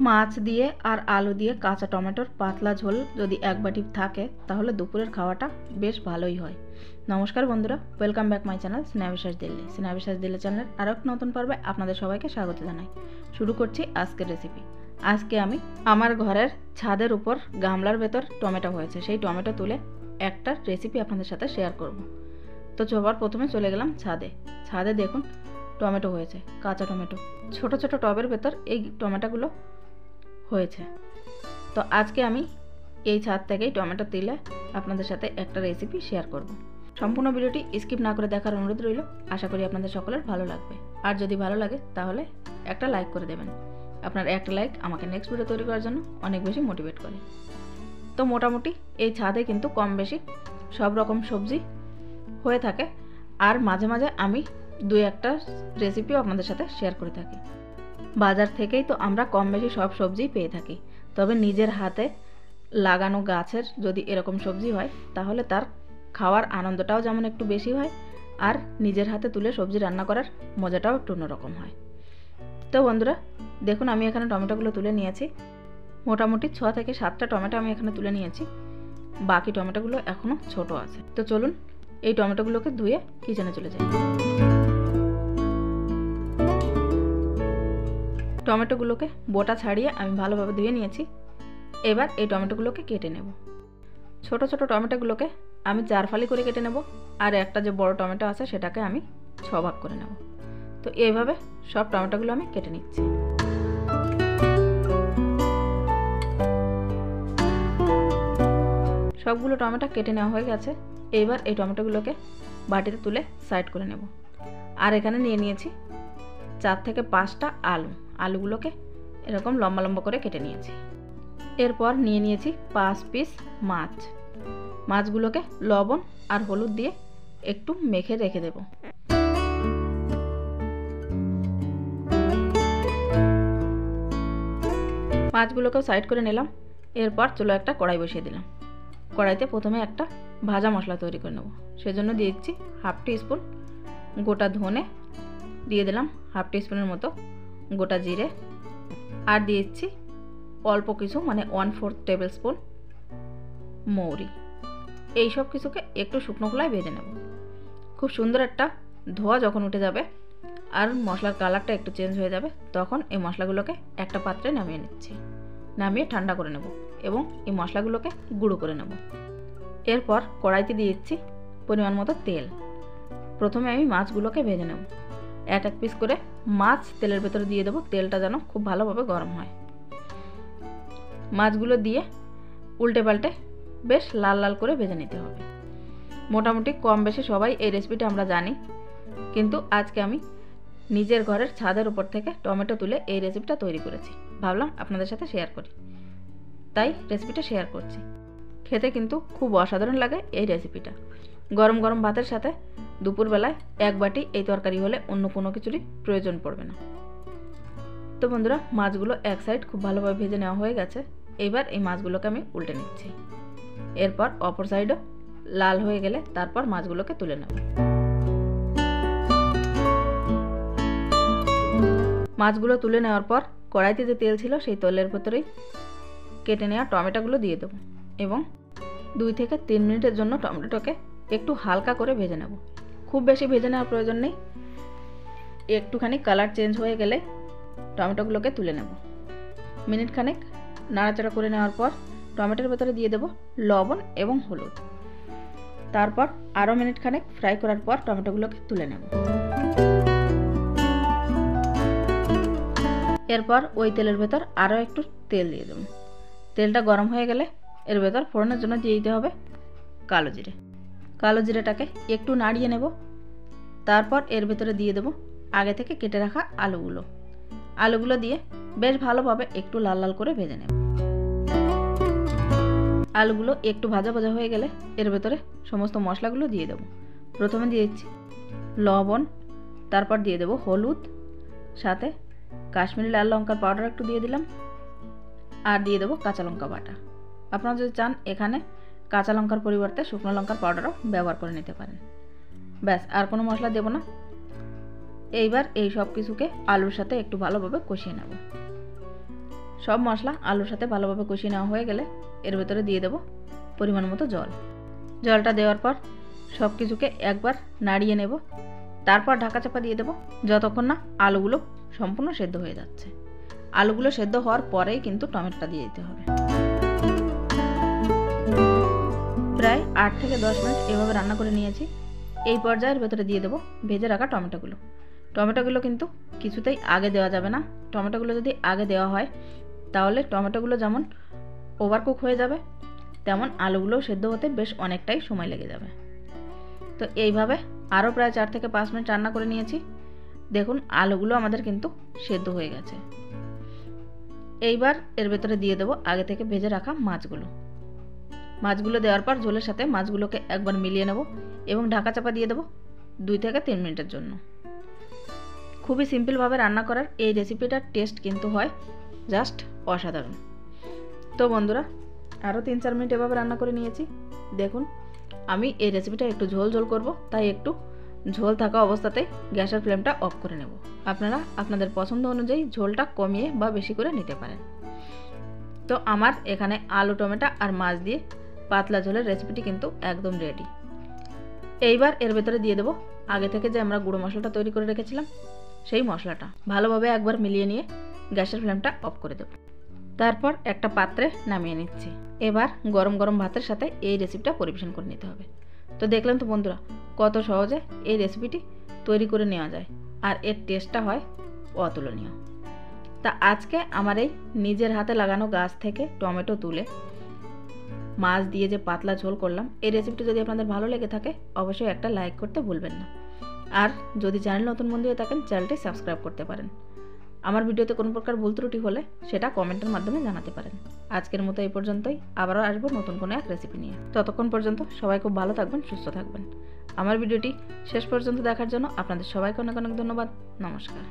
মাছ দিয়ে আর আলু দিয়ে কাঁচা টমেটোর পাতলা ঝোল যদি এক বাটি থাকে তাহলে দুপুরের খাওয়াটা বেশ ভালোই হয়। নমস্কার বন্ধুরা, welcome back my channel Sneha Biswas Delhi. Sneha Biswas Delhi চ্যানেলের আরও এক নতুন পর্বে আপনাদের সবাইকে স্বাগত জানাই। শুরু করছি আজকের রেসিপি। আজকে আমি আমার ঘরের ছাদের উপর গামলার ভেতর টমেটো হয়েছে, সেই টমেটো তুলে একটা রেসিপি আপনাদের সাথে শেয়ার করব। তো সবার প্রথমে চলে গেলাম ছাদে দেখুন টমেটো হয়েছে, কাঁচা টমেটো। ছোট ছোট টবের ভেতর এই টমেটোগুলো হয়েছে। তো আজকে আমি এই ছাদ থেকেই টমেটো তুলে আপনাদের সাথে একটা রেসিপি শেয়ার করব। সম্পূর্ণ ভিডিওটি স্কিপ না করে দেখার অনুরোধ রইল। আশা করি আপনাদের সকলের ভালো লাগবে, আর যদি ভালো লাগে তাহলে একটা লাইক করে দেবেন। আপনার একটা লাইক আমাকে নেক্সট ভিডিও তৈরি করার জন্য অনেক বেশি মোটিভেট করে। তো মোটামুটি এই ছাদে কিন্তু কম বেশি সব রকম সবজি হয়ে থাকে, আর মাঝে মাঝে আমি দুই একটা রেসিপিও আপনাদের সাথে শেয়ার করে থাকি। বাজার থেকেই তো আমরা কম বেশি সব সবজি পেয়ে থাকি, তবে নিজের হাতে লাগানো গাছের যদি এরকম সবজি হয় তাহলে তার খাওয়ার আনন্দটাও যেমন একটু বেশি হয়, আর নিজের হাতে তুলে সবজি রান্না করার মজাটাও একটু অন্যরকম হয়। তো বন্ধুরা দেখুন, আমি এখানে টমেটোগুলো তুলে নিয়েছি। মোটামুটি 6 থেকে 7টা টমেটো আমি এখানে তুলে নিয়েছি, বাকি টমেটোগুলো এখনও ছোট আছে। তো চলুন এই টমেটোগুলোকে ধুয়ে কিচেনে চলে যাই। টমেটোগুলোকে বোটা ছাড়িয়ে আমি ভালোভাবে ধুয়ে নিয়েছি। এবার এই টমেটোগুলোকে কেটে নেব। ছোট ছোট টমেটোগুলোকে আমি 4 ফালি করে কেটে নেব, আর একটা যে বড় টমেটো আছে সেটাকে আমি 6 ভাগ করে নেব। তো এইভাবে সব টমেটোগুলো আমি কেটে নিচ্ছি। সবগুলো টমেটো কেটে নেওয়া হয়ে গেছে। এইবার এই টমেটোগুলোকে বাটিতে তুলে সাইড করে নেব। আর এখানে নিয়ে নিয়েছি 4 থেকে 5টা আলুগুলোকে এরকম লম্বা লম্বা করে কেটে নিয়েছি। এরপর নিয়ে নিয়েছি 5 পিস মাছগুলোকে লবণ আর হলুদ দিয়ে একটু মেখে রেখে দেব। মাছগুলোকেও সাইড করে নিলাম। এরপর চলো একটা কড়াই বসিয়ে দিলাম। কড়াইতে প্রথমে একটা ভাজা মশলা তৈরি করে নেব। সেজন্য দিয়ে দিচ্ছি 1/2 টিস্পুন গোটা ধনে, দিয়ে দিলাম 1/2 টিস্পুনের মতো গোটা জিরে, আর দিয়ে দিচ্ছি অল্প কিছু মানে 1/4 টেবিল স্পুন মৌরি। এই সব কিছুকে একটু শুকনো খোলায় ভেজে নেব। খুব সুন্দর একটা ধোঁয়া যখন উঠে যাবে আর মশলার কালারটা একটু চেঞ্জ হয়ে যাবে, তখন এই মশলাগুলোকে একটা পাত্রে নামিয়ে নিচ্ছি। নামিয়ে ঠান্ডা করে নেব এবং এই মশলাগুলোকে গুঁড়ো করে নেব। এরপর কড়াইতে দিয়ে দিচ্ছি পরিমাণ মতো তেল। প্রথমে আমি মাছগুলোকে ভেজে নেব। এক পিস করে মাছ তেলের ভেতরে দিয়ে দেবো, তেলটা যেন খুব ভালোভাবে গরম হয়। মাছগুলো দিয়ে উল্টে পাল্টে বেশ লাল লাল করে ভেজে নিতে হবে। মোটামুটি কম বেশি সবাই এই রেসিপিটা আমরা জানি, কিন্তু আজকে আমি নিজের ঘরের ছাদের উপর থেকে টমেটো তুলে এই রেসিপিটা তৈরি করেছি। ভাবলাম আপনাদের সাথে শেয়ার করি, তাই রেসিপিটা শেয়ার করছি। খেতে কিন্তু খুব অসাধারণ লাগে এই রেসিপিটা। গরম গরম ভাতের সাথে দুপুরবেলায় এক বাটি এই তরকারি হলে অন্য কোনো কিছুরই প্রয়োজন পড়বে না। তো বন্ধুরা, মাছগুলো এক সাইড খুব ভালোভাবে ভেজে নেওয়া হয়ে গেছে। এবার এই মাছগুলোকে আমি উল্টে নিচ্ছি। এরপর অপর সাইডও লাল হয়ে গেলে তারপর মাছগুলোকে তুলে নেব। মাছগুলো তুলে নেওয়ার পর কড়াইতে যে তেল ছিল সেই তেলের ভেতরেই কেটে নেওয়া টমেটোগুলো দিয়ে দেবো এবং 2 থেকে 3 মিনিটের জন্য টমেটোটাকে একটু হালকা করে ভেজে নেব। খুব বেশি ভেজে নেওয়ার প্রয়োজন নেই, একটুখানি কালার চেঞ্জ হয়ে গেলে টমেটোগুলোকে তুলে নেব। মিনিট খানেক নাড়াচাড়া করে নেওয়ার পর টমেটোর ভেতরে দিয়ে দেব লবণ এবং হলুদ। তারপর আরও মিনিট খানেক ফ্রাই করার পর টমেটোগুলোকে তুলে নেব। এরপর ওই তেলের ভেতর আরও একটু তেল দিয়ে দেব। তেলটা গরম হয়ে গেলে এর ভেতর ফোড়নের জন্য দিয়ে দিতে হবে কালো জিরেটাকে একটু নাড়িয়ে নেব। তারপর এর ভেতরে দিয়ে দেব আগে থেকে কেটে রাখা আলুগুলো দিয়ে বেশ ভালোভাবে একটু লাল লাল করে ভেজে নেব। আলুগুলো একটু ভাজা ভাজা হয়ে গেলে এর ভেতরে সমস্ত মশলাগুলো দিয়ে দেব। প্রথমে দিয়ে দিচ্ছি লবণ, তারপর দিয়ে দেব হলুদ, সাথে কাশ্মীরি লাল লঙ্কার পাউডার একটু দিয়ে দিলাম, আর দিয়ে দেবো কাঁচা লঙ্কা বাটা। আপনারা যদি চান এখানে কাঁচা লঙ্কার পরিবর্তে শুকনো লঙ্কার পাউডারও ব্যবহার করে নিতে পারেন। ব্যাস, আর কোনো মশলা দেব না। এইবার এই সব কিছুকে আলুর সাথে একটু ভালোভাবে কষিয়ে নেব। সব মশলা আলুর সাথে ভালোভাবে কষিয়ে নেওয়া হয়ে গেলে এর ভেতরে দিয়ে দেব পরিমাণ মতো জল। জলটা দেওয়ার পর সব কিছুকে একবার নাড়িয়ে নেব, তারপর ঢাকা চাপা দিয়ে দেব যতক্ষণ না আলুগুলো সম্পূর্ণ সেদ্ধ হয়ে যাচ্ছে। আলুগুলো সেদ্ধ হওয়ার পরেই কিন্তু টমেটোটা দিয়ে দিতে হবে। প্রায় 8 থেকে 10 মিনিট এভাবে রান্না করে নিয়েছি। এই পর্যায়ের ভেতরে দিয়ে দেব ভেজে রাখা টমেটোগুলো। টমেটোগুলো কিন্তু কিছুতেই আগে দেওয়া যাবে না। টমেটোগুলো যদি আগে দেওয়া হয় তাহলে টমেটোগুলো যেমন ওভারকুক হয়ে যাবে, তেমন আলুগুলো সেদ্ধ হতে বেশ অনেকটাই সময় লেগে যাবে। তো এইভাবে আরও প্রায় 4 থেকে 5 মিনিট রান্না করে নিয়েছি। দেখুন আলুগুলো আমাদের কিন্তু সেদ্ধ হয়ে গেছে। এইবার এর ভেতরে দিয়ে দেব আগে থেকে ভেজে রাখা মাছগুলো। মাছগুলো দেওয়ার পর ঝোলের সাথে মাছগুলোকে একবার মিলিয়ে নেব এবং ঢাকা চাপা দিয়ে দেব 2 থেকে 3 মিনিটের জন্য। খুবই সিম্পলভাবে রান্না করার এই রেসিপিটার টেস্ট কিন্তু হয় জাস্ট অসাধারণ। তো বন্ধুরা আরও 3-4 মিনিট এভাবে রান্না করে নিয়েছি। দেখুন আমি এই রেসিপিটা একটু ঝোল ঝোল করব, তাই একটু ঝোল থাকা অবস্থাতেই গ্যাসের ফ্লেমটা অফ করে নেব। আপনারা আপনাদের পছন্দ অনুযায়ী ঝোলটা কমিয়ে বা বেশি করে নিতে পারেন। তো আমার এখানে আলু টমেটো আর মাছ দিয়ে পাতলা ঝোলের রেসিপিটি কিন্তু একদম রেডি। এইবার এর ভেতরে দিয়ে দেব আগে থেকে যে আমরা গুঁড়ো মশলাটা তৈরি করে রেখেছিলাম সেই মশলাটা ভালোভাবে একবার মিলিয়ে নিয়ে গ্যাসের ফ্লেমটা অফ করে দেব। তারপর একটা পাত্রে নামিয়ে নিচ্ছি। এবার গরম গরম ভাতের সাথে এই রেসিপিটা পরিবেশন করে নিতে হবে। তো দেখলেন তো বন্ধুরা কত সহজে এই রেসিপিটি তৈরি করে নেওয়া যায় আর এর টেস্টটা হয় অতুলনীয়। তা আজকে আমার এই নিজের হাতে লাগানো গাছ থেকে টমেটো তুলে মাছ দিয়ে যে পাতলা ঝোল করলাম, এই রেসিপিটি যদি আপনাদের ভালো লেগে থাকে অবশ্যই একটা লাইক করতে ভুলবেন না। আর যদি চ্যানেল নতুন বন্ধু হয়ে থাকেন চ্যানেলটি সাবস্ক্রাইব করতে পারেন। আমার ভিডিওতে কোনো প্রকার ভুল ত্রুটি হলে সেটা কমেন্টের মাধ্যমে জানাতে পারেন। আজকের মতো এই পর্যন্তই, আবারও আসবো নতুন কোনো এক রেসিপি নিয়ে। ততক্ষণ পর্যন্ত সবাই খুব ভালো থাকবেন, সুস্থ থাকবেন। আমার ভিডিওটি শেষ পর্যন্ত দেখার জন্য আপনাদের সবাইকে অনেক অনেক ধন্যবাদ। নমস্কার।